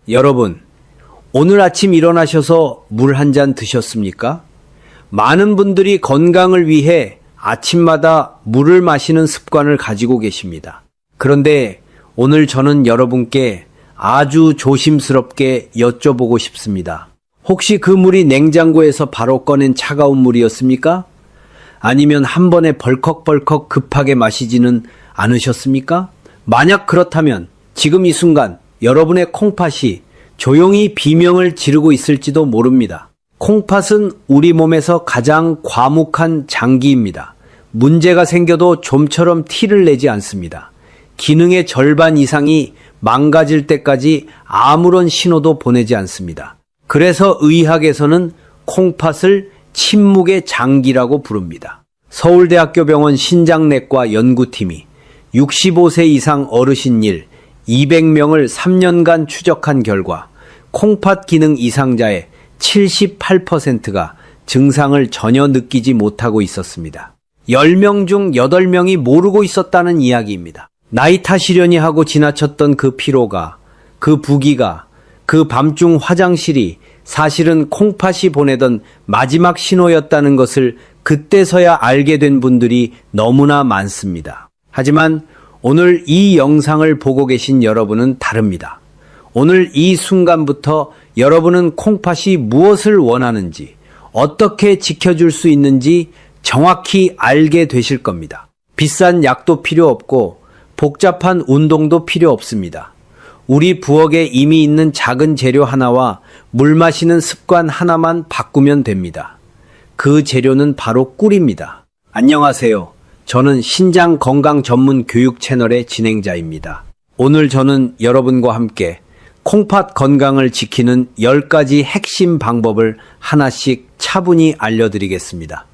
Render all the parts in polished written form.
여러분, 오늘 아침 일어나셔서 물 한 잔 드셨습니까? 많은 분들이 건강을 위해 아침마다 물을 마시는 습관을 가지고 계십니다. 그런데 오늘 저는 여러분께 아주 조심스럽게 여쭤보고 싶습니다. 혹시 그 물이 냉장고에서 바로 꺼낸 차가운 물이었습니까? 아니면 한 번에 벌컥벌컥 급하게 마시지는 않으셨습니까? 만약 그렇다면 지금 이 순간 여러분의 콩팥이 조용히 비명을 지르고 있을지도 모릅니다. 콩팥은 우리 몸에서 가장 과묵한 장기입니다. 문제가 생겨도 좀처럼 티를 내지 않습니다. 기능의 절반 이상이 망가질 때까지 아무런 신호도 보내지 않습니다. 그래서 의학에서는 콩팥을 침묵의 장기라고 부릅니다. 서울대학교 병원 신장내과 연구팀이 65세 이상 어르신 200명을 3년간 추적한 결과 콩팥 기능 이상자의 78%가 증상을 전혀 느끼지 못하고 있었습니다. 10명 중 8명이 모르고 있었다는 이야기입니다. 나이 탓이려니 하고 지나쳤던 그 피로가, 그 부기가, 그 밤중 화장실이 사실은 콩팥이 보내던 마지막 신호였다는 것을 그때서야 알게 된 분들이 너무나 많습니다. 하지만 오늘 이 영상을 보고 계신 여러분은 다릅니다. 오늘 이 순간부터 여러분은 콩팥이 무엇을 원하는지, 어떻게 지켜줄 수 있는지 정확히 알게 되실 겁니다. 비싼 약도 필요 없고 복잡한 운동도 필요 없습니다. 우리 부엌에 이미 있는 작은 재료 하나와 물 마시는 습관 하나만 바꾸면 됩니다. 그 재료는 바로 꿀입니다. 안녕하세요. 저는 신장 건강 전문 교육 채널의 진행자입니다. 오늘 저는 여러분과 함께 콩팥 건강을 지키는 10가지 핵심 방법을 하나씩 차분히 알려드리겠습니다.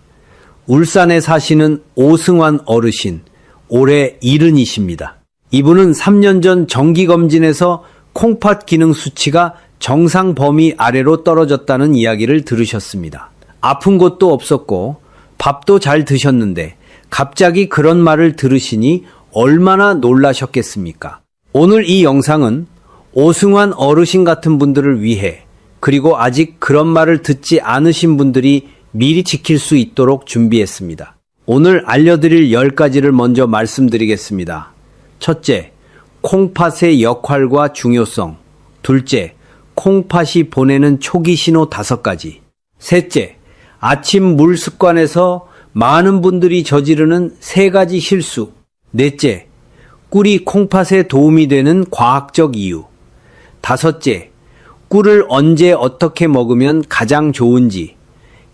울산에 사시는 오승환 어르신, 올해 70이십니다. 이분은 3년 전 정기검진에서 콩팥 기능 수치가 정상 범위 아래로 떨어졌다는 이야기를 들으셨습니다. 아픈 곳도 없었고 밥도 잘 드셨는데 갑자기 그런 말을 들으시니 얼마나 놀라셨겠습니까? 오늘 이 영상은 오승환 어르신 같은 분들을 위해, 그리고 아직 그런 말을 듣지 않으신 분들이 미리 지킬 수 있도록 준비했습니다. 오늘 알려드릴 10가지를 먼저 말씀드리겠습니다. 첫째, 콩팥의 역할과 중요성. 둘째, 콩팥이 보내는 초기 신호 5가지. 셋째, 아침 물 습관에서 많은 분들이 저지르는 3가지 실수. 넷째, 꿀이 콩팥에 도움이 되는 과학적 이유. 다섯째, 꿀을 언제 어떻게 먹으면 가장 좋은지.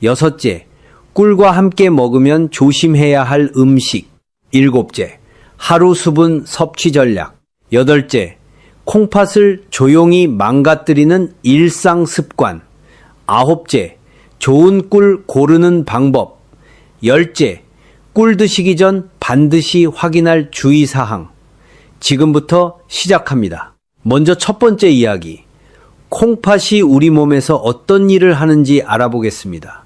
여섯째, 꿀과 함께 먹으면 조심해야 할 음식. 일곱째, 하루 수분 섭취 전략. 여덟째, 콩팥을 조용히 망가뜨리는 일상 습관. 아홉째, 좋은 꿀 고르는 방법. 열째, 꿀 드시기 전 반드시 확인할 주의사항. 지금부터 시작합니다. 먼저 첫 번째 이야기. 콩팥이 우리 몸에서 어떤 일을 하는지 알아보겠습니다.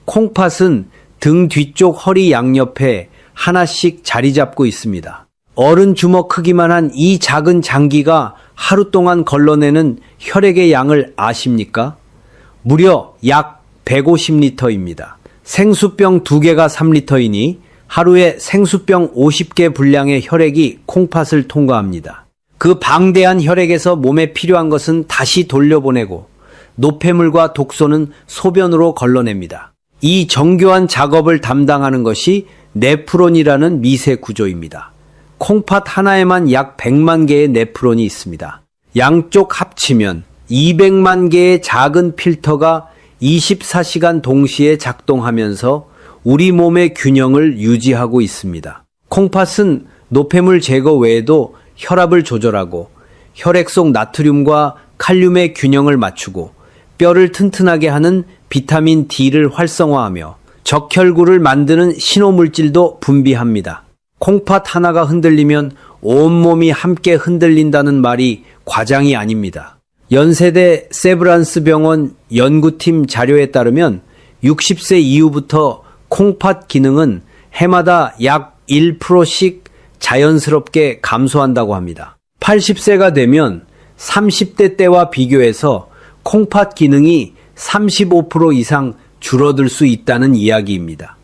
콩팥은 등 뒤쪽 허리 양옆에 하나씩 자리 잡고 있습니다. 어른 주먹 크기만 한 이 작은 장기가 하루 동안 걸러내는 혈액의 양을 아십니까? 무려 약 150리터입니다. 생수병 2개가 3리터이니 하루에 생수병 50개 분량의 혈액이 콩팥을 통과합니다. 그 방대한 혈액에서 몸에 필요한 것은 다시 돌려보내고 노폐물과 독소는 소변으로 걸러냅니다. 이 정교한 작업을 담당하는 것이 네프론이라는 미세 구조입니다. 콩팥 하나에만 약 100만 개의 네프론이 있습니다. 양쪽 합치면 200만 개의 작은 필터가 24시간 동시에 작동하면서 우리 몸의 균형을 유지하고 있습니다. 콩팥은 노폐물 제거 외에도 혈압을 조절하고 혈액 속 나트륨과 칼륨의 균형을 맞추고 뼈를 튼튼하게 하는 비타민 D를 활성화하며 적혈구를 만드는 신호물질도 분비합니다. 콩팥 하나가 흔들리면 온몸이 함께 흔들린다는 말이 과장이 아닙니다. 연세대 세브란스 병원 연구팀 자료에 따르면 60세 이후부터 콩팥 기능은 해마다 약 1%씩 자연스럽게 감소한다고 합니다. 80세가 되면 30대 때와 비교해서 콩팥 기능이 35% 이상 줄어들 수 있다는 이야기입니다.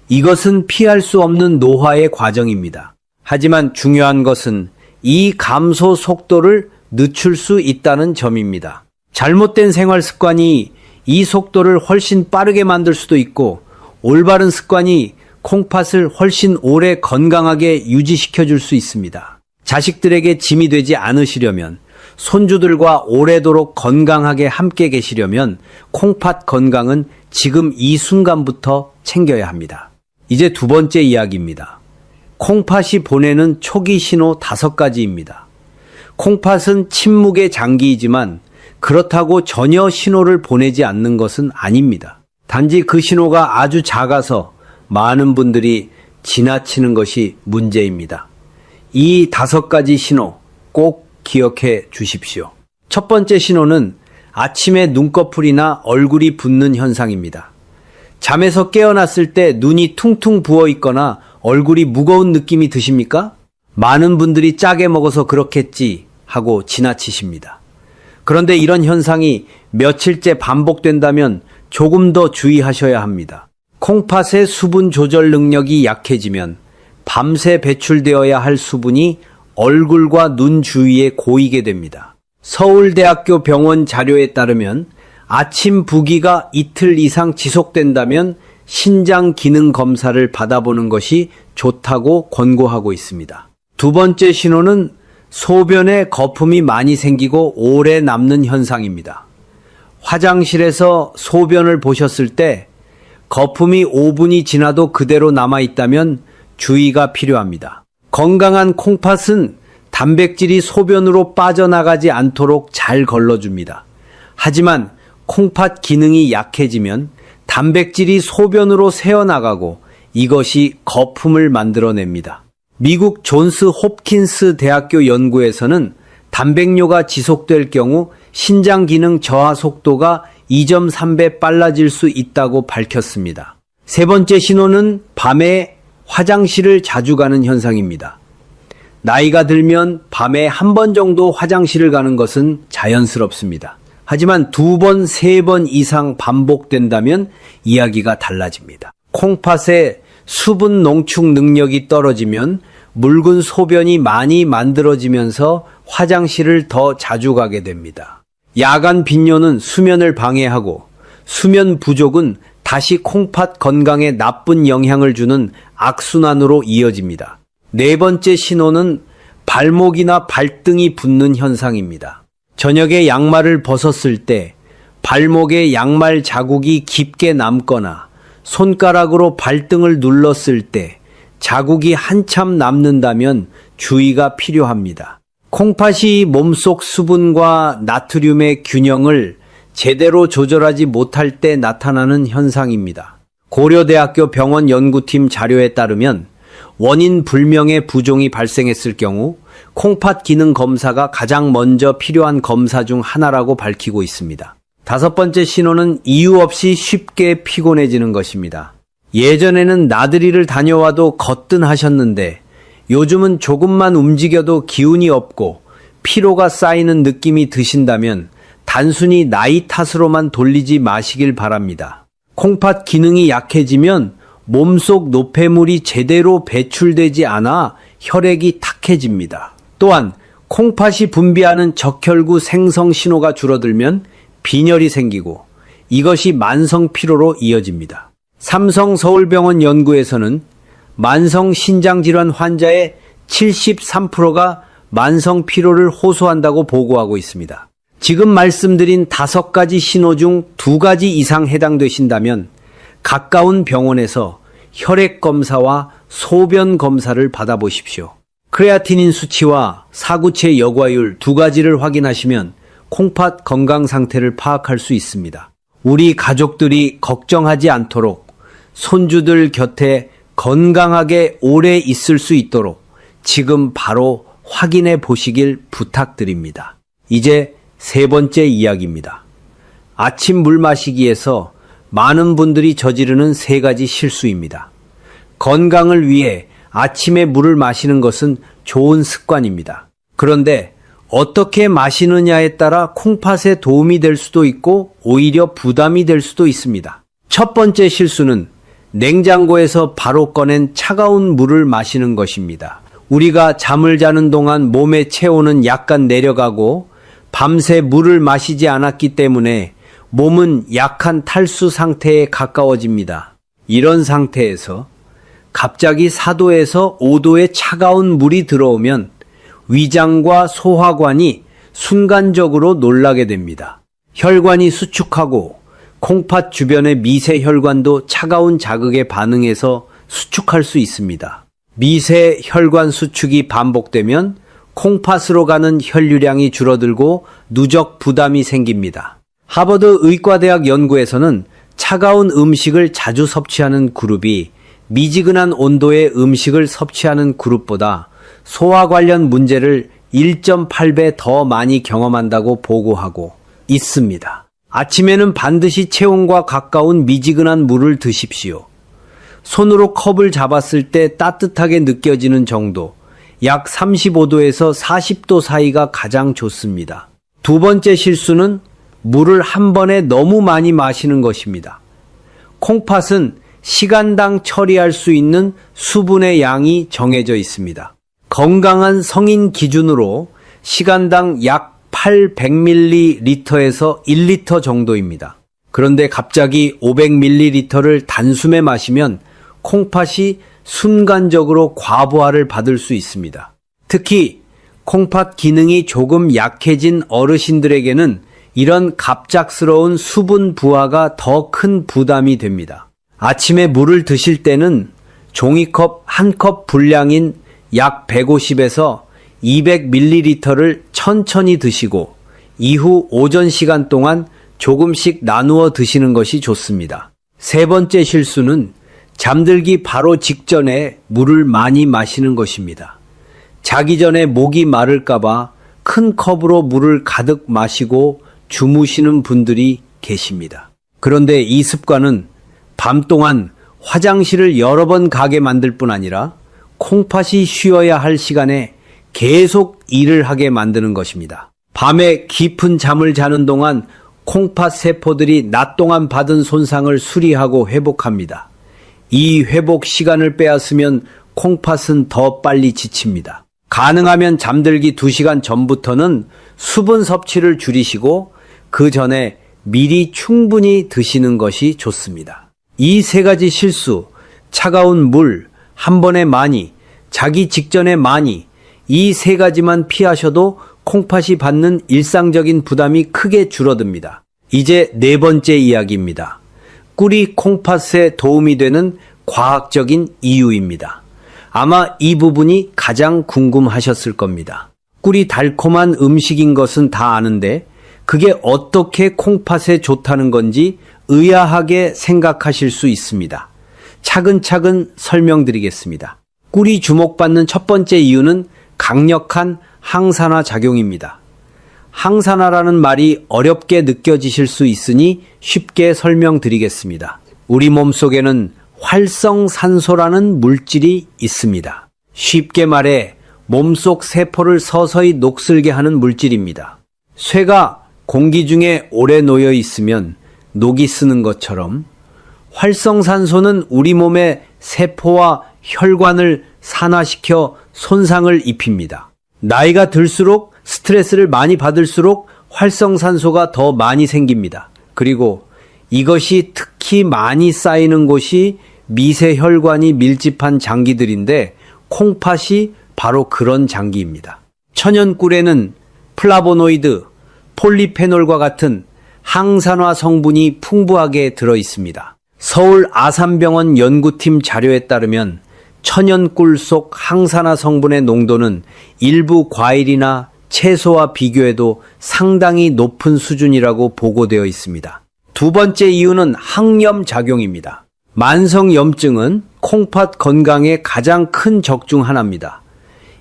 이것은 피할 수 없는 노화의 과정입니다. 하지만 중요한 것은 이 감소 속도를 늦출 수 있다는 점입니다. 잘못된 생활 습관이 이 속도를 훨씬 빠르게 만들 수도 있고, 올바른 습관이 콩팥을 훨씬 오래 건강하게 유지시켜 줄 수 있습니다. 자식들에게 짐이 되지 않으시려면, 손주들과 오래도록 건강하게 함께 계시려면 콩팥 건강은 지금 이 순간부터 챙겨야 합니다. 이제 두 번째 이야기입니다. 콩팥이 보내는 초기 신호 5가지입니다. 콩팥은 침묵의 장기이지만 그렇다고 전혀 신호를 보내지 않는 것은 아닙니다. 단지 그 신호가 아주 작아서 많은 분들이 지나치는 것이 문제입니다. 이 5가지 신호 꼭 기억해 주십시오. 첫 번째 신호는 아침에 눈꺼풀이나 얼굴이 붓는 현상입니다. 잠에서 깨어났을 때 눈이 퉁퉁 부어 있거나 얼굴이 무거운 느낌이 드십니까? 많은 분들이 짜게 먹어서 그렇겠지 하고 지나치십니다. 그런데 이런 현상이 며칠째 반복된다면 조금 더 주의하셔야 합니다. 콩팥의 수분 조절 능력이 약해지면 밤새 배출되어야 할 수분이 얼굴과 눈 주위에 고이게 됩니다. 서울대학교 병원 자료에 따르면 아침 부기가 이틀 이상 지속된다면 신장 기능 검사를 받아보는 것이 좋다고 권고하고 있습니다. 두 번째 신호는 소변에 거품이 많이 생기고 오래 남는 현상입니다. 화장실에서 소변을 보셨을 때 거품이 5분이 지나도 그대로 남아있다면 주의가 필요합니다. 건강한 콩팥은 단백질이 소변으로 빠져나가지 않도록 잘 걸러줍니다. 하지만 콩팥 기능이 약해지면 단백질이 소변으로 새어나가고 이것이 거품을 만들어냅니다. 미국 존스 홉킨스 대학교 연구에서는 단백뇨가 지속될 경우 신장 기능 저하 속도가 2.3배 빨라질 수 있다고 밝혔습니다. 세 번째 신호는 밤에 화장실을 자주 가는 현상입니다. 나이가 들면 밤에 한 번 정도 화장실을 가는 것은 자연스럽습니다. 하지만 2번, 3번 이상 반복된다면 이야기가 달라집니다. 콩팥의 수분 농축 능력이 떨어지면 묽은 소변이 많이 만들어지면서 화장실을 더 자주 가게 됩니다. 야간 빈뇨는 수면을 방해하고 수면 부족은 다시 콩팥 건강에 나쁜 영향을 주는 악순환으로 이어집니다. 네 번째 신호는 발목이나 발등이 붓는 현상입니다. 저녁에 양말을 벗었을 때 발목에 양말 자국이 깊게 남거나 손가락으로 발등을 눌렀을 때 자국이 한참 남는다면 주의가 필요합니다. 콩팥이 몸속 수분과 나트륨의 균형을 제대로 조절하지 못할 때 나타나는 현상입니다. 고려대학교 병원 연구팀 자료에 따르면 원인 불명의 부종이 발생했을 경우 콩팥 기능 검사가 가장 먼저 필요한 검사 중 하나라고 밝히고 있습니다. 5번째 신호는 이유 없이 쉽게 피곤해지는 것입니다. 예전에는 나들이를 다녀와도 거뜬하셨는데 요즘은 조금만 움직여도 기운이 없고 피로가 쌓이는 느낌이 드신다면 단순히 나이 탓으로만 돌리지 마시길 바랍니다. 콩팥 기능이 약해지면 몸속 노폐물이 제대로 배출되지 않아 혈액이 탁해집니다. 또한 콩팥이 분비하는 적혈구 생성 신호가 줄어들면 빈혈이 생기고 이것이 만성 피로로 이어집니다. 삼성서울병원 연구에서는 만성 신장질환 환자의 73%가 만성 피로를 호소한다고 보고하고 있습니다. 지금 말씀드린 5가지 신호 중 2가지 이상 해당되신다면 가까운 병원에서 혈액 검사와 소변 검사를 받아보십시오. 크레아티닌 수치와 사구체 여과율 2가지를 확인하시면 콩팥 건강 상태를 파악할 수 있습니다. 우리 가족들이 걱정하지 않도록 손주들 곁에 건강하게 오래 있을 수 있도록 지금 바로 확인해 보시길 부탁드립니다. 이제 3번째 이야기입니다. 아침 물 마시기에서 많은 분들이 저지르는 3가지 실수입니다. 건강을 위해 아침에 물을 마시는 것은 좋은 습관입니다. 그런데 어떻게 마시느냐에 따라 콩팥에 도움이 될 수도 있고 오히려 부담이 될 수도 있습니다. 첫 번째 실수는 냉장고에서 바로 꺼낸 차가운 물을 마시는 것입니다. 우리가 잠을 자는 동안 몸의 체온은 약간 내려가고 밤새 물을 마시지 않았기 때문에 몸은 약한 탈수 상태에 가까워집니다. 이런 상태에서 갑자기 4도에서 5도의 차가운 물이 들어오면 위장과 소화관이 순간적으로 놀라게 됩니다. 혈관이 수축하고 콩팥 주변의 미세 혈관도 차가운 자극에 반응해서 수축할 수 있습니다. 미세 혈관 수축이 반복되면 콩팥으로 가는 혈류량이 줄어들고 누적 부담이 생깁니다. 하버드 의과대학 연구에서는 차가운 음식을 자주 섭취하는 그룹이 미지근한 온도의 음식을 섭취하는 그룹보다 소화 관련 문제를 1.8배 더 많이 경험한다고 보고하고 있습니다. 아침에는 반드시 체온과 가까운 미지근한 물을 드십시오. 손으로 컵을 잡았을 때 따뜻하게 느껴지는 정도, 약 35도에서 40도 사이가 가장 좋습니다. 두 번째 실수는 물을 한 번에 너무 많이 마시는 것입니다. 콩팥은 시간당 처리할 수 있는 수분의 양이 정해져 있습니다. 건강한 성인 기준으로 시간당 약 800ml에서 1리터 정도입니다. 그런데 갑자기 500ml를 단숨에 마시면 콩팥이 순간적으로 과부하를 받을 수 있습니다. 특히 콩팥 기능이 조금 약해진 어르신들에게는 이런 갑작스러운 수분 부하가 더 큰 부담이 됩니다. 아침에 물을 드실 때는 종이컵 한 컵 분량인 약 150에서 200ml를 천천히 드시고 이후 오전 시간 동안 조금씩 나누어 드시는 것이 좋습니다. 세 번째 실수는 잠들기 바로 직전에 물을 많이 마시는 것입니다. 자기 전에 목이 마를까봐 큰 컵으로 물을 가득 마시고 주무시는 분들이 계십니다. 그런데 이 습관은 밤 동안 화장실을 여러 번 가게 만들 뿐 아니라 콩팥이 쉬어야 할 시간에 계속 일을 하게 만드는 것입니다. 밤에 깊은 잠을 자는 동안 콩팥 세포들이 낮 동안 받은 손상을 수리하고 회복합니다. 이 회복 시간을 빼앗으면 콩팥은 더 빨리 지칩니다. 가능하면 잠들기 2시간 전부터는 수분 섭취를 줄이시고 그 전에 미리 충분히 드시는 것이 좋습니다. 이 세 가지 실수, 차가운 물, 한 번에 많이, 자기 직전에 많이, 이 세 가지만 피하셔도 콩팥이 받는 일상적인 부담이 크게 줄어듭니다. 이제 네 번째 이야기입니다. 꿀이 콩팥에 도움이 되는 과학적인 이유입니다. 아마 이 부분이 가장 궁금하셨을 겁니다. 꿀이 달콤한 음식인 것은 다 아는데 그게 어떻게 콩팥에 좋다는 건지 의아하게 생각하실 수 있습니다. 차근차근 설명드리겠습니다. 꿀이 주목받는 첫 번째 이유는 강력한 항산화 작용입니다. 항산화라는 말이 어렵게 느껴지실 수 있으니 쉽게 설명드리겠습니다. 우리 몸속에는 활성산소라는 물질이 있습니다. 쉽게 말해 몸속 세포를 서서히 녹슬게 하는 물질입니다. 쇠가 공기 중에 오래 놓여 있으면 녹이 쓰는 것처럼 활성산소는 우리 몸의 세포와 혈관을 산화시켜 손상을 입힙니다. 나이가 들수록 스트레스를 많이 받을수록 활성산소가 더 많이 생깁니다. 그리고 이것이 특히 많이 쌓이는 곳이 미세혈관이 밀집한 장기들인데 콩팥이 바로 그런 장기입니다. 천연꿀에는 플라보노이드, 폴리페놀과 같은 항산화 성분이 풍부하게 들어 있습니다. 서울 아산병원 연구팀 자료에 따르면 천연꿀 속 항산화 성분의 농도는 일부 과일이나 채소와 비교해도 상당히 높은 수준이라고 보고되어 있습니다. 두 번째 이유는 항염 작용입니다. 만성염증은 콩팥 건강의 가장 큰 적 중 하나입니다.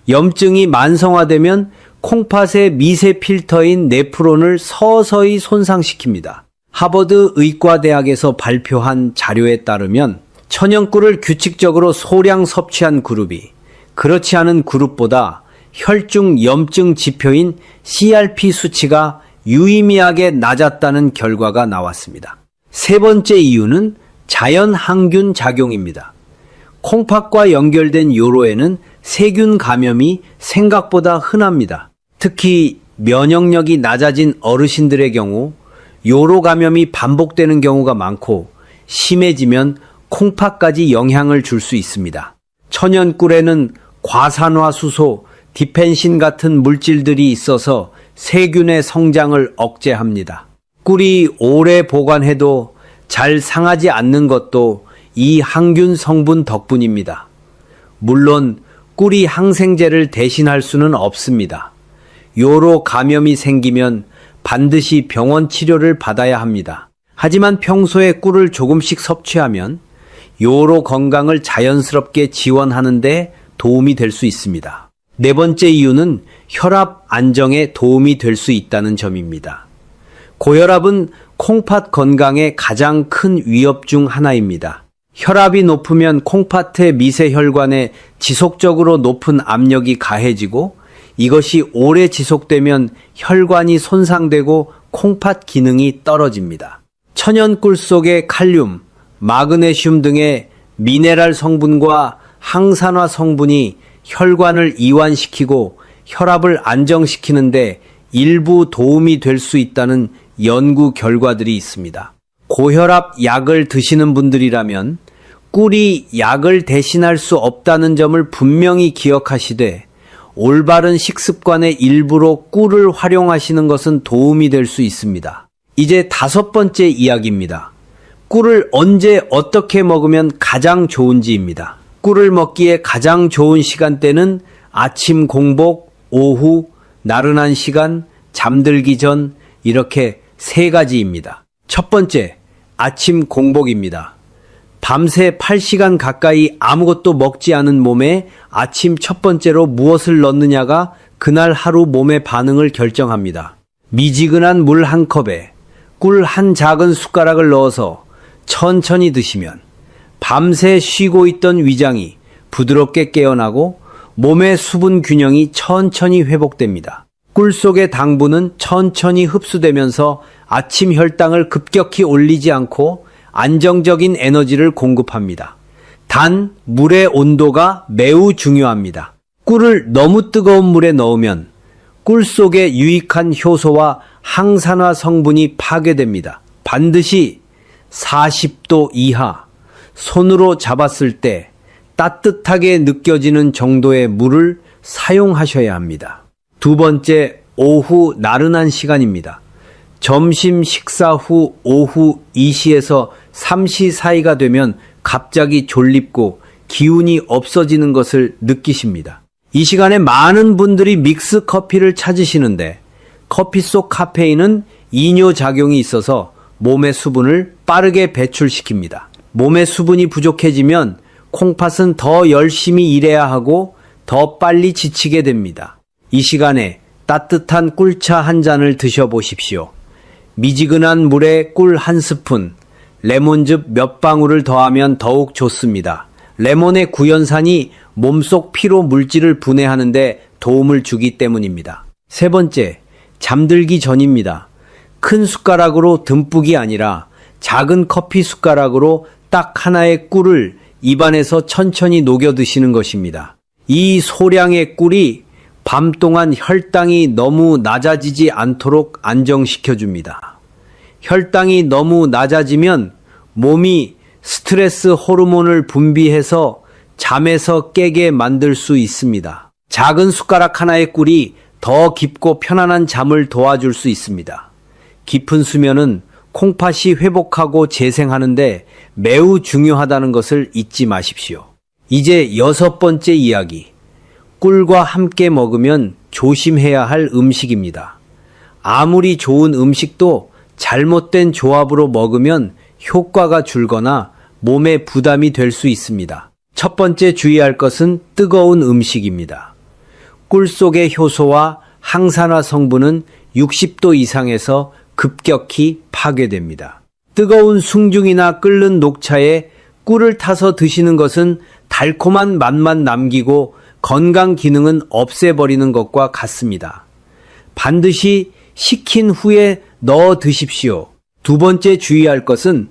염증이 만성화되면 콩팥의 미세 필터인 네프론을 서서히 손상시킵니다. 하버드 의과대학에서 발표한 자료에 따르면 천연꿀을 규칙적으로 소량 섭취한 그룹이 그렇지 않은 그룹보다 혈중 염증 지표인 CRP 수치가 유의미하게 낮았다는 결과가 나왔습니다. 세 번째 이유는 자연 항균 작용입니다. 콩팥과 연결된 요로에는 세균 감염이 생각보다 흔합니다. 특히 면역력이 낮아진 어르신들의 경우 요로 감염이 반복되는 경우가 많고 심해지면 콩팥까지 영향을 줄 수 있습니다. 천연꿀에는 과산화수소, 디펜신 같은 물질들이 있어서 세균의 성장을 억제합니다. 꿀이 오래 보관해도 잘 상하지 않는 것도 이 항균 성분 덕분입니다. 물론 꿀이 항생제를 대신할 수는 없습니다. 요로 감염이 생기면 반드시 병원 치료를 받아야 합니다. 하지만 평소에 꿀을 조금씩 섭취하면 요로 건강을 자연스럽게 지원하는 데 도움이 될 수 있습니다. 네 번째 이유는 혈압 안정에 도움이 될 수 있다는 점입니다. 고혈압은 콩팥 건강에 가장 큰 위협 중 하나입니다. 혈압이 높으면 콩팥의 미세혈관에 지속적으로 높은 압력이 가해지고 이것이 오래 지속되면 혈관이 손상되고 콩팥 기능이 떨어집니다. 천연꿀 속의 칼륨, 마그네슘 등의 미네랄 성분과 항산화 성분이 혈관을 이완시키고 혈압을 안정시키는데 일부 도움이 될 수 있다는 연구 결과들이 있습니다. 고혈압 약을 드시는 분들이라면 꿀이 약을 대신할 수 없다는 점을 분명히 기억하시되 올바른 식습관의 일부로 꿀을 활용하시는 것은 도움이 될 수 있습니다. 이제 다섯 번째 이야기입니다. 꿀을 언제 어떻게 먹으면 가장 좋은지입니다. 꿀을 먹기에 가장 좋은 시간대는 아침 공복, 오후, 나른한 시간, 잠들기 전 이렇게 세 가지입니다. 첫 번째, 아침 공복입니다. 밤새 8시간 가까이 아무것도 먹지 않은 몸에 아침 첫 번째로 무엇을 넣느냐가 그날 하루 몸의 반응을 결정합니다. 미지근한 물 한 컵에 꿀 한 작은 숟가락을 넣어서 천천히 드시면 밤새 쉬고 있던 위장이 부드럽게 깨어나고 몸의 수분 균형이 천천히 회복됩니다. 꿀 속의 당분은 천천히 흡수되면서 아침 혈당을 급격히 올리지 않고 안정적인 에너지를 공급합니다. 단, 물의 온도가 매우 중요합니다. 꿀을 너무 뜨거운 물에 넣으면 꿀 속의 유익한 효소와 항산화 성분이 파괴됩니다. 반드시 40도 이하, 손으로 잡았을 때 따뜻하게 느껴지는 정도의 물을 사용하셔야 합니다. 두 번째, 오후 나른한 시간입니다. 점심 식사 후 오후 2시에서 3시 사이가 되면 갑자기 졸립고 기운이 없어지는 것을 느끼십니다. 이 시간에 많은 분들이 믹스 커피를 찾으시는데 커피 속 카페인은 이뇨작용이 있어서 몸의 수분을 빠르게 배출시킵니다. 몸의 수분이 부족해지면 콩팥은 더 열심히 일해야 하고 더 빨리 지치게 됩니다. 이 시간에 따뜻한 꿀차 한 잔을 드셔보십시오. 미지근한 물에 꿀 한 스푼, 레몬즙 몇 방울을 더하면 더욱 좋습니다. 레몬의 구연산이 몸속 피로 물질을 분해하는데 도움을 주기 때문입니다. 세 번째, 잠들기 전입니다. 큰 숟가락으로 듬뿍이 아니라 작은 커피 숟가락으로 딱 하나의 꿀을 입안에서 천천히 녹여 드시는 것입니다. 이 소량의 꿀이 밤 동안 혈당이 너무 낮아지지 않도록 안정시켜줍니다. 혈당이 너무 낮아지면 몸이 스트레스 호르몬을 분비해서 잠에서 깨게 만들 수 있습니다. 작은 숟가락 하나의 꿀이 더 깊고 편안한 잠을 도와줄 수 있습니다. 깊은 수면은 콩팥이 회복하고 재생하는데 매우 중요하다는 것을 잊지 마십시오. 이제 여섯 번째 이야기. 꿀과 함께 먹으면 조심해야 할 음식입니다. 아무리 좋은 음식도 잘못된 조합으로 먹으면 효과가 줄거나 몸에 부담이 될 수 있습니다. 첫 번째 주의할 것은 뜨거운 음식입니다. 꿀 속의 효소와 항산화 성분은 60도 이상에서 급격히 파괴됩니다. 뜨거운 숭늉이나 끓는 녹차에 꿀을 타서 드시는 것은 달콤한 맛만 남기고 건강 기능은 없애버리는 것과 같습니다. 반드시 식힌 후에 넣어 드십시오. 두 번째 주의할 것은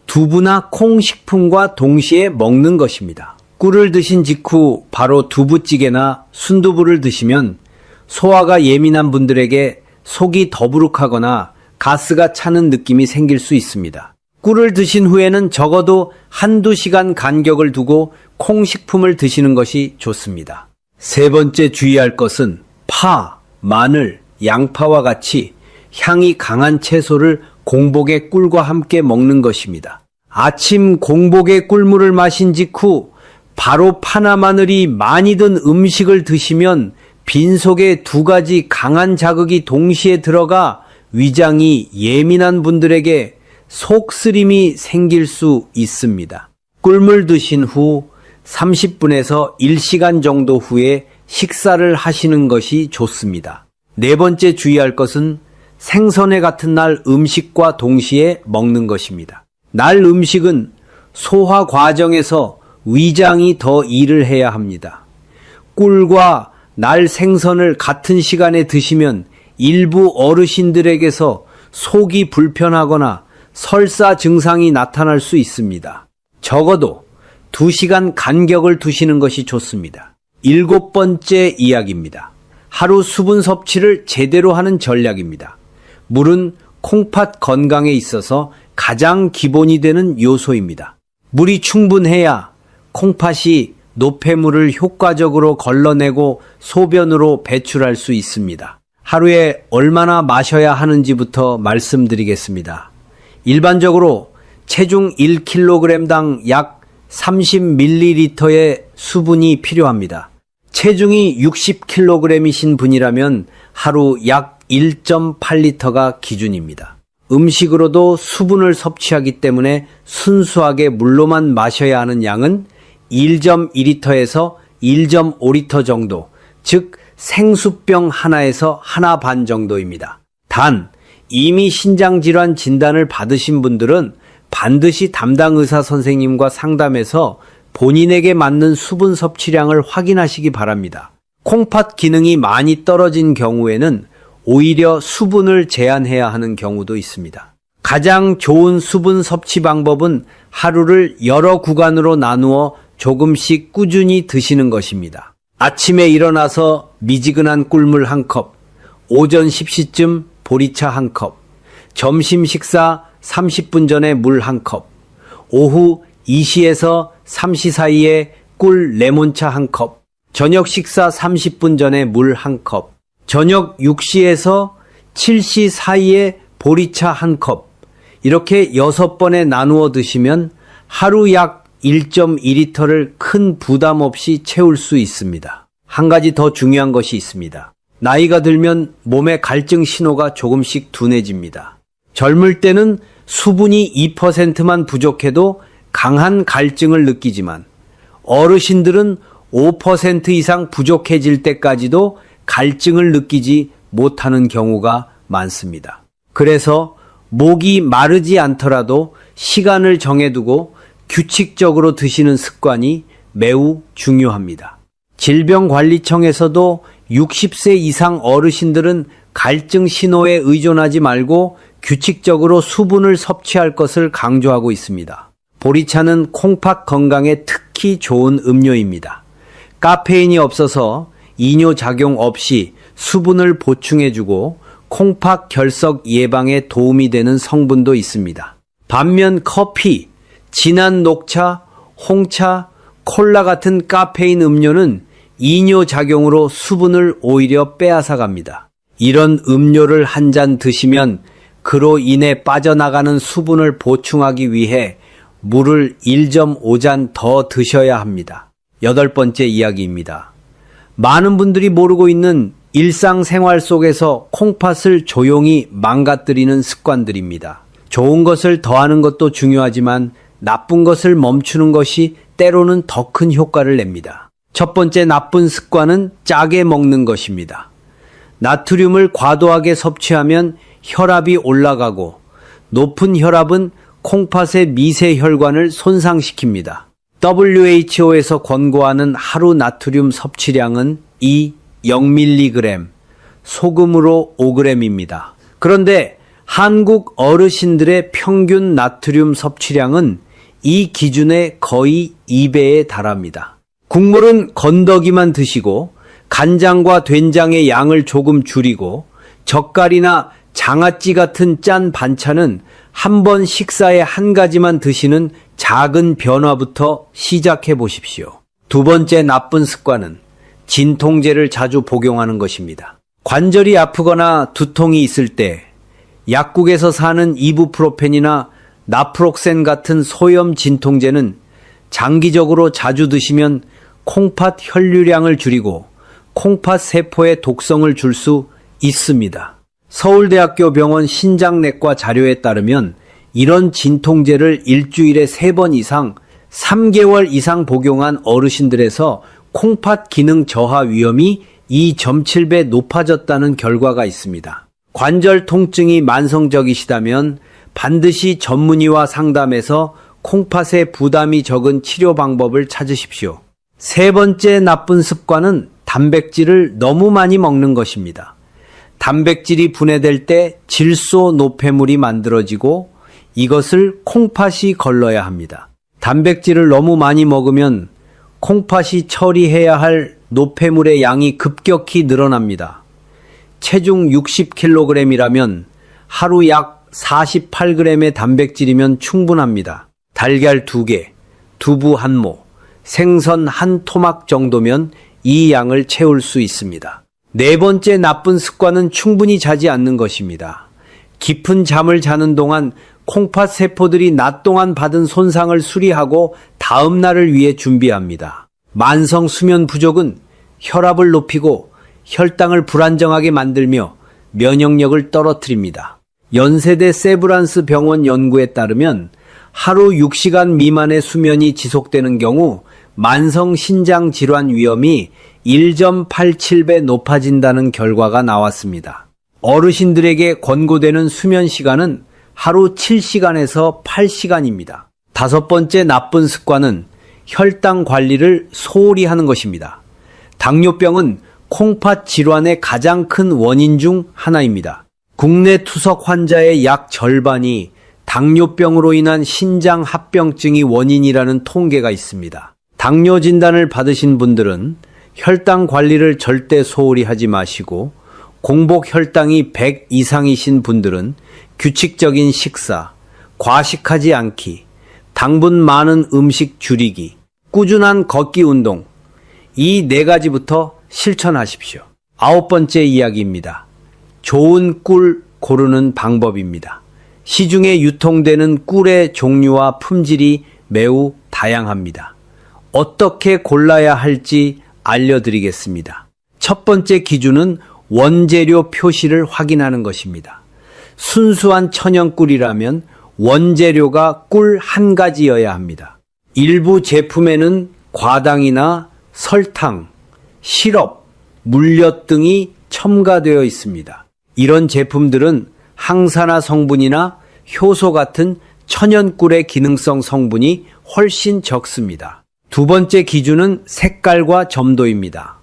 두부나 콩 식품과 동시에 먹는 것입니다. 꿀을 드신 직후 바로 두부찌개나 순두부를 드시면 소화가 예민한 분들에게 속이 더부룩하거나 가스가 차는 느낌이 생길 수 있습니다. 꿀을 드신 후에는 적어도 한두 시간 간격을 두고 콩식품을 드시는 것이 좋습니다. 세 번째 주의할 것은 파, 마늘, 양파와 같이 향이 강한 채소를 공복에 꿀과 함께 먹는 것입니다. 아침 공복에 꿀물을 마신 직후 바로 파나 마늘이 많이 든 음식을 드시면 빈속에 두 가지 강한 자극이 동시에 들어가 위장이 예민한 분들에게 속쓰림이 생길 수 있습니다. 꿀물 드신 후 30분에서 1시간 정도 후에 식사를 하시는 것이 좋습니다. 네 번째 주의할 것은 생선회 같은 날 음식과 동시에 먹는 것입니다. 날 음식은 소화 과정에서 위장이 더 일을 해야 합니다. 꿀과 날 생선을 같은 시간에 드시면 일부 어르신들에게서 속이 불편하거나 설사 증상이 나타날 수 있습니다. 적어도 2시간 간격을 두시는 것이 좋습니다. 일곱 번째 이야기입니다. 하루 수분 섭취를 제대로 하는 전략입니다. 물은 콩팥 건강에 있어서 가장 기본이 되는 요소입니다. 물이 충분해야 콩팥이 노폐물을 효과적으로 걸러내고 소변으로 배출할 수 있습니다. 하루에 얼마나 마셔야 하는지부터 말씀드리겠습니다. 일반적으로 체중 1kg당 약 30ml의 수분이 필요합니다. 체중이 60kg이신 분이라면 하루 약 1.8리터가 기준입니다. 음식으로도 수분을 섭취하기 때문에 순수하게 물로만 마셔야 하는 양은 1.2리터에서 1.5리터 정도, 즉 생수병 하나에서 하나 반 정도입니다. 단, 이미 신장질환 진단을 받으신 분들은 반드시 담당 의사 선생님과 상담해서 본인에게 맞는 수분 섭취량을 확인하시기 바랍니다. 콩팥 기능이 많이 떨어진 경우에는 오히려 수분을 제한해야 하는 경우도 있습니다. 가장 좋은 수분 섭취 방법은 하루를 여러 구간으로 나누어 조금씩 꾸준히 드시는 것입니다. 아침에 일어나서 미지근한 꿀물 한 컵, 오전 10시쯤 보리차 한 컵, 점심 식사 30분 전에 물 한 컵, 오후 2시에서 3시 사이에 꿀 레몬차 한 컵, 저녁 식사 30분 전에 물 한 컵, 저녁 6시에서 7시 사이에 보리차 한 컵, 이렇게 6번에 나누어 드시면 하루 약 1.2리터를 큰 부담 없이 채울 수 있습니다. 한 가지 더 중요한 것이 있습니다. 나이가 들면 몸의 갈증 신호가 조금씩 둔해집니다. 젊을 때는 수분이 2%만 부족해도 강한 갈증을 느끼지만 어르신들은 5% 이상 부족해질 때까지도 갈증을 느끼지 못하는 경우가 많습니다. 그래서 목이 마르지 않더라도 시간을 정해두고 규칙적으로 드시는 습관이 매우 중요합니다. 질병관리청에서도 60세 이상 어르신들은 갈증 신호에 의존하지 말고 규칙적으로 수분을 섭취할 것을 강조하고 있습니다. 보리차는 콩팥 건강에 특히 좋은 음료입니다. 카페인이 없어서 이뇨작용 없이 수분을 보충해주고 콩팥 결석 예방에 도움이 되는 성분도 있습니다. 반면 커피, 진한 녹차, 홍차, 콜라 같은 카페인 음료는 이뇨작용으로 수분을 오히려 빼앗아갑니다. 이런 음료를 한 잔 드시면 그로 인해 빠져나가는 수분을 보충하기 위해 물을 1.5잔 더 드셔야 합니다. 여덟 번째 이야기입니다. 많은 분들이 모르고 있는 일상생활 속에서 콩팥을 조용히 망가뜨리는 습관들입니다. 좋은 것을 더하는 것도 중요하지만 나쁜 것을 멈추는 것이 때로는 더 큰 효과를 냅니다. 첫 번째 나쁜 습관은 짜게 먹는 것입니다. 나트륨을 과도하게 섭취하면 혈압이 올라가고 높은 혈압은 콩팥의 미세혈관을 손상시킵니다. WHO에서 권고하는 하루 나트륨 섭취량은 0mg, 소금으로 5g입니다. 그런데 한국 어르신들의 평균 나트륨 섭취량은 이 기준의 거의 2배에 달합니다. 국물은 건더기만 드시고 간장과 된장의 양을 조금 줄이고 젓갈이나 장아찌 같은 짠 반찬은 한 번 식사에 한 가지만 드시는 작은 변화부터 시작해 보십시오. 두 번째 나쁜 습관은 진통제를 자주 복용하는 것입니다. 관절이 아프거나 두통이 있을 때 약국에서 사는 이부프로펜이나 나프록센 같은 소염 진통제는 장기적으로 자주 드시면 콩팥 혈류량을 줄이고 콩팥 세포에 독성을 줄 수 있습니다. 서울대학교 병원 신장내과 자료에 따르면 이런 진통제를 일주일에 3번 이상 3개월 이상 복용한 어르신들에서 콩팥 기능 저하 위험이 2.7배 높아졌다는 결과가 있습니다. 관절 통증이 만성적이시다면 반드시 전문의와 상담해서 콩팥에 부담이 적은 치료 방법을 찾으십시오. 세 번째 나쁜 습관은 단백질을 너무 많이 먹는 것입니다. 단백질이 분해될 때 질소 노폐물이 만들어지고 이것을 콩팥이 걸러야 합니다. 단백질을 너무 많이 먹으면 콩팥이 처리해야 할 노폐물의 양이 급격히 늘어납니다. 체중 60kg이라면 하루 약 48g의 단백질이면 충분합니다. 달걀 2개, 두부 1모, 생선 1토막 정도면 이 양을 채울 수 있습니다. 네 번째 나쁜 습관은 충분히 자지 않는 것입니다. 깊은 잠을 자는 동안 콩팥 세포들이 낮 동안 받은 손상을 수리하고 다음 날을 위해 준비합니다. 만성 수면 부족은 혈압을 높이고 혈당을 불안정하게 만들며 면역력을 떨어뜨립니다. 연세대 세브란스 병원 연구에 따르면 하루 6시간 미만의 수면이 지속되는 경우 만성 신장 질환 위험이 1.87배 높아진다는 결과가 나왔습니다. 어르신들에게 권고되는 수면 시간은 하루 7시간에서 8시간입니다. 다섯 번째 나쁜 습관은 혈당 관리를 소홀히 하는 것입니다. 당뇨병은 콩팥 질환의 가장 큰 원인 중 하나입니다. 국내 투석 환자의 약 절반이 당뇨병으로 인한 신장 합병증이 원인이라는 통계가 있습니다. 당뇨 진단을 받으신 분들은 혈당 관리를 절대 소홀히 하지 마시고 공복 혈당이 100 이상이신 분들은 규칙적인 식사, 과식하지 않기, 당분 많은 음식 줄이기, 꾸준한 걷기 운동, 이 4가지부터 실천하십시오. 아홉 번째 이야기입니다. 좋은 꿀 고르는 방법입니다. 시중에 유통되는 꿀의 종류와 품질이 매우 다양합니다. 어떻게 골라야 할지 알려드리겠습니다. 첫 번째 기준은 원재료 표시를 확인하는 것입니다. 순수한 천연꿀이라면 원재료가 꿀 한 가지여야 합니다. 일부 제품에는 과당이나 설탕, 시럽, 물엿 등이 첨가되어 있습니다. 이런 제품들은 항산화 성분이나 효소 같은 천연꿀의 기능성 성분이 훨씬 적습니다. 두 번째 기준은 색깔과 점도입니다.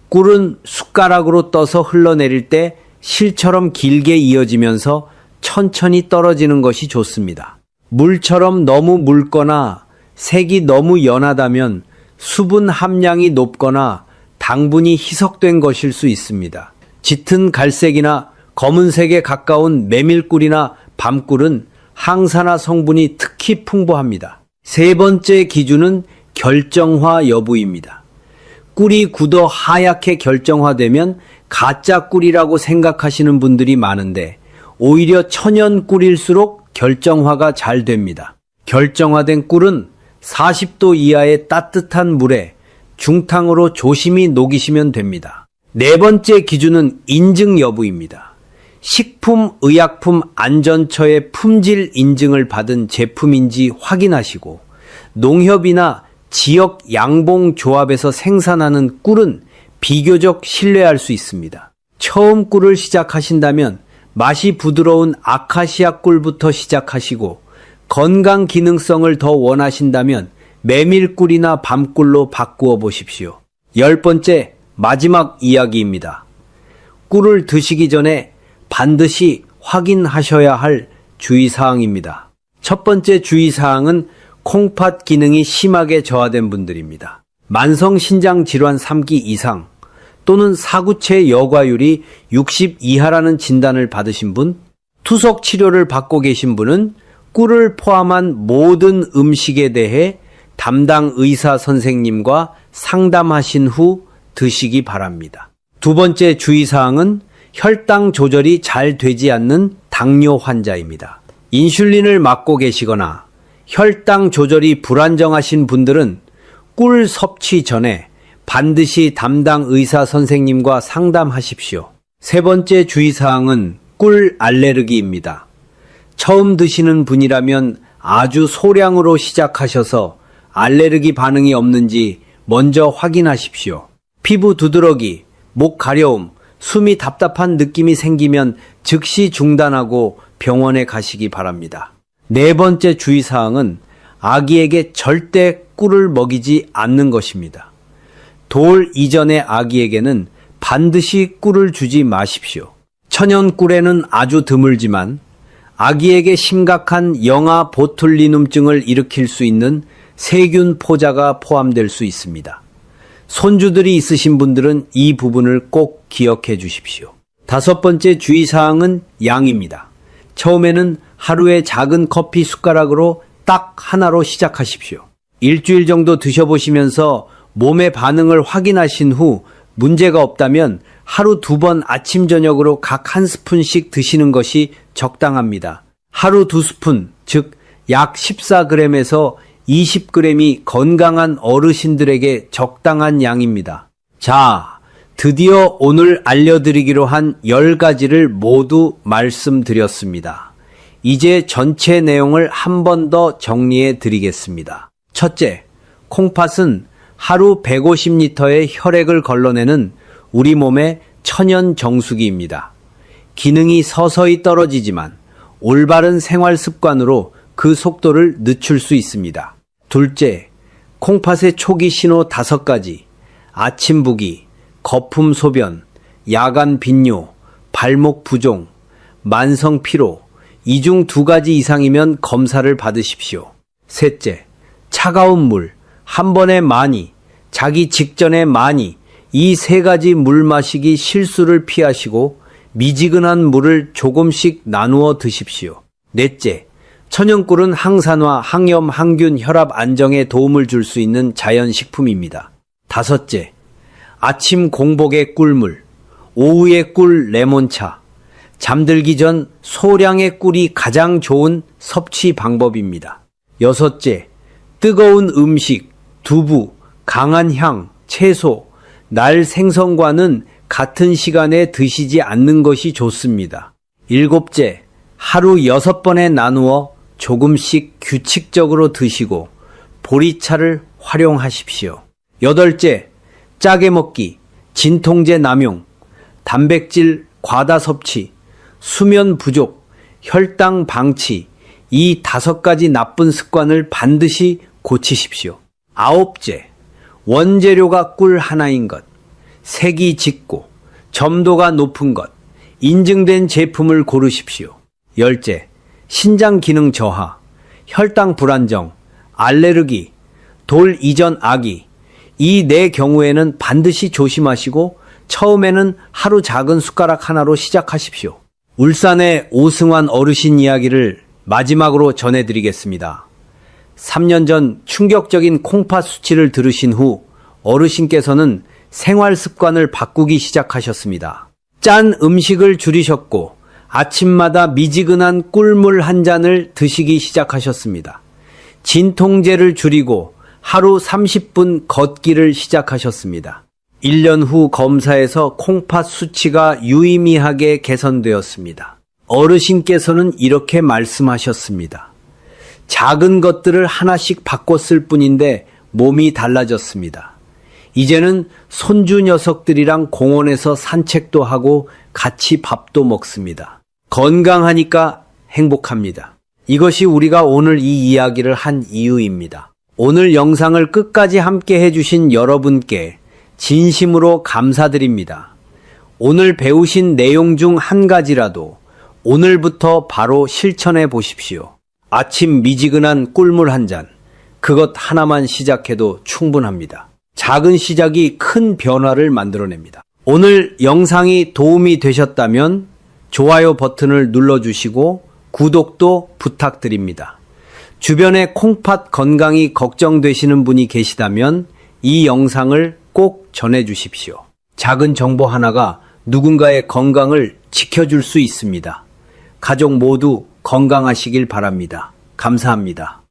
꿀은 숟가락으로 떠서 흘러내릴 때 실처럼 길게 이어지면서 천천히 떨어지는 것이 좋습니다. 물처럼 너무 묽거나 색이 너무 연하다면 수분 함량이 높거나 당분이 희석된 것일 수 있습니다. 짙은 갈색이나 검은색에 가까운 메밀꿀이나 밤꿀은 항산화 성분이 특히 풍부합니다. 세 번째 기준은 결정화 여부입니다. 꿀이 굳어 하얗게 결정화되면 가짜 꿀이라고 생각하시는 분들이 많은데 오히려 천연 꿀일수록 결정화가 잘 됩니다. 결정화된 꿀은 40도 이하의 따뜻한 물에 중탕으로 조심히 녹이시면 됩니다. 네 번째 기준은 인증 여부입니다. 식품의약품안전처의 품질 인증을 받은 제품인지 확인하시고 농협이나 지역 양봉조합에서 생산하는 꿀은 비교적 신뢰할 수 있습니다. 처음 꿀을 시작하신다면 맛이 부드러운 아카시아 꿀부터 시작하시고 건강 기능성을 더 원하신다면 메밀꿀이나 밤꿀로 바꾸어 보십시오. 10번째, 마지막 이야기입니다. 꿀을 드시기 전에 반드시 확인하셔야 할 주의사항입니다. 첫 번째 주의사항은 콩팥 기능이 심하게 저하된 분들입니다. 만성신장 질환 3기 이상 또는 사구체 여과율이 60 이하라는 진단을 받으신 분, 투석 치료를 받고 계신 분은 꿀을 포함한 모든 음식에 대해 담당 의사 선생님과 상담하신 후 드시기 바랍니다. 두 번째 주의사항은 혈당 조절이 잘 되지 않는 당뇨 환자입니다. 인슐린을 맞고 계시거나 혈당 조절이 불안정하신 분들은 꿀 섭취 전에 반드시 담당 의사 선생님과 상담하십시오. 세 번째 주의사항은 꿀 알레르기입니다. 처음 드시는 분이라면 아주 소량으로 시작하셔서 알레르기 반응이 없는지 먼저 확인하십시오. 피부 두드러기, 목 가려움, 숨이 답답한 느낌이 생기면 즉시 중단하고 병원에 가시기 바랍니다. 네 번째 주의사항은 아기에게 절대 꿀을 먹이지 않는 것입니다. 돌 이전의 아기에게는 반드시 꿀을 주지 마십시오. 천연꿀에는 아주 드물지만 아기에게 심각한 영아 보툴리눔증을 일으킬 수 있는 세균 포자가 포함될 수 있습니다. 손주들이 있으신 분들은 이 부분을 꼭 기억해 주십시오. 다섯 번째 주의사항은 양입니다. 처음에는 하루에 작은 커피 숟가락으로 딱 하나로 시작하십시오. 일주일 정도 드셔보시면서 몸의 반응을 확인하신 후 문제가 없다면 하루 2번 아침 저녁으로 각 1스푼씩 드시는 것이 적당합니다. 하루 2스푼, 즉 약 14g에서 20g이 건강한 어르신들에게 적당한 양입니다. 자, 드디어 오늘 알려드리기로 한 10가지를 모두 말씀드렸습니다. 이제 전체 내용을 한 번 더 정리해 드리겠습니다. 첫째, 콩팥은 하루 150리터의 혈액을 걸러내는 우리 몸의 천연 정수기입니다. 기능이 서서히 떨어지지만 올바른 생활 습관으로 그 속도를 늦출 수 있습니다. 둘째, 콩팥의 초기 신호 5가지, 아침 부기, 거품 소변, 야간 빈뇨, 발목 부종, 만성 피로, 이 중 2가지 이상이면 검사를 받으십시오. 셋째, 차가운 물, 한 번에 많이, 자기 직전에 많이, 이 3가지 물 마시기 실수를 피하시고 미지근한 물을 조금씩 나누어 드십시오. 넷째, 천연꿀은 항산화, 항염, 항균, 혈압 안정에 도움을 줄 수 있는 자연식품입니다. 다섯째, 아침 공복에 꿀물, 오후에 꿀 레몬차, 잠들기 전 소량의 꿀이 가장 좋은 섭취 방법입니다. 여섯째, 뜨거운 음식, 두부, 강한 향, 채소, 날 생선과는 같은 시간에 드시지 않는 것이 좋습니다. 일곱째, 하루 6번에 나누어 조금씩 규칙적으로 드시고 보리차를 활용하십시오. 여덟째, 짜게 먹기, 진통제 남용, 단백질 과다 섭취, 수면 부족, 혈당 방치, 이 5가지 나쁜 습관을 반드시 고치십시오. 아홉째, 원재료가 꿀 하나인 것, 색이 짙고 점도가 높은 것, 인증된 제품을 고르십시오. 열째, 신장 기능 저하, 혈당 불안정, 알레르기, 돌 이전 아기, 이 4경우에는 반드시 조심하시고 처음에는 하루 작은 숟가락 하나로 시작하십시오. 울산의 오승환 어르신 이야기를 마지막으로 전해드리겠습니다. 3년 전 충격적인 콩팥 수치를 들으신 후 어르신께서는 생활 습관을 바꾸기 시작하셨습니다. 짠 음식을 줄이셨고 아침마다 미지근한 꿀물 한 잔을 드시기 시작하셨습니다. 진통제를 줄이고 하루 30분 걷기를 시작하셨습니다. 1년 후 검사에서 콩팥 수치가 유의미하게 개선되었습니다. 어르신께서는 이렇게 말씀하셨습니다. 작은 것들을 하나씩 바꿨을 뿐인데 몸이 달라졌습니다. 이제는 손주 녀석들이랑 공원에서 산책도 하고 같이 밥도 먹습니다. 건강하니까 행복합니다. 이것이 우리가 오늘 이 이야기를 한 이유입니다. 오늘 영상을 끝까지 함께 해주신 여러분께 진심으로 감사드립니다. 오늘 배우신 내용 중 한 가지라도 오늘부터 바로 실천해 보십시오. 아침 미지근한 꿀물 한 잔, 그것 하나만 시작해도 충분합니다. 작은 시작이 큰 변화를 만들어냅니다. 오늘 영상이 도움이 되셨다면 좋아요 버튼을 눌러주시고 구독도 부탁드립니다. 주변에 콩팥 건강이 걱정되시는 분이 계시다면 이 영상을 꼭 전해주십시오. 작은 정보 하나가 누군가의 건강을 지켜줄 수 있습니다. 가족 모두 건강하시길 바랍니다. 감사합니다.